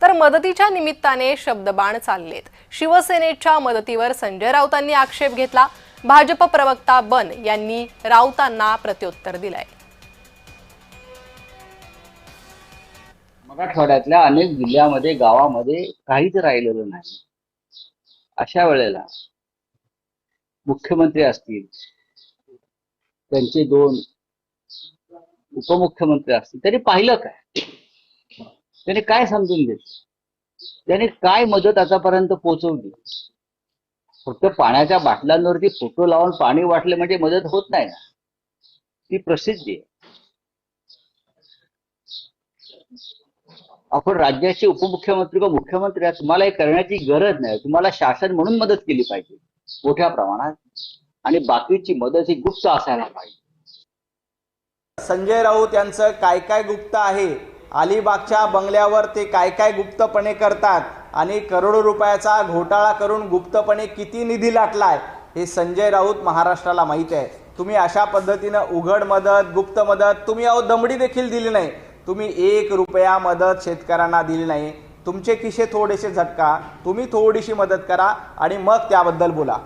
तर मदतीच्या निमित्ताने शब्दबाण चाललेत। शिवसेनेच्या मदतीवर संजय राऊतांनी आक्षेप घेतला। भाजप प्रवक्ता बन यांनी राऊतांना प्रत्युत्तर दिलंय। मराठवाड्यातल्या अनेक जिल्ह्यामध्ये गावामध्ये काहीच राहिलेलं नाही। अशा वेळेला मुख्यमंत्री असतील, त्यांचे दोन उपमुख्यमंत्री असतील, त्यांनी पाहिलं काय? त्यांनी काय समजून घेतलं? त्यांनी काय मदत आतापर्यंत पोहोचवली? फक्त पाण्याच्या बाटल्यांवरती फोटो लावून पाणी वाटले म्हणजे मदत होत नाही ना, ती प्रसिद्धी आहे। आपण राज्याचे उपमुख्यमंत्री व मुख्यमंत्री आहे, तुम्हाला हे करण्याची गरज नाही। तुम्हाला शासन म्हणून मदत केली पाहिजे मोठ्या प्रमाणात, आणि बाकीची मदत ही गुप्त असायला पाहिजे। संजय राऊत यांचं काय काय गुप्त आहे, अलिबागच्या बंगल्यावर ते काय काय गुप्तपणे करतात आणि करोडो रुपयाचा घोटाळा करून गुप्तपणे किती निधी लाटलाय हे संजय राऊत महाराष्ट्राला माहिती आहे। तुम्ही अशा पद्धतीनं उघड मदत, गुप्त मदत, तुम्ही अहो दमडी देखील दिली नाही। तुम्ही 1 रुपया मदत शेतकऱ्यांना दिली नाही। तुमचे खिसे थोडेसे झटका, तुम्ही थोडीशी मदत करा आणि मग त्याबद्दल बोला।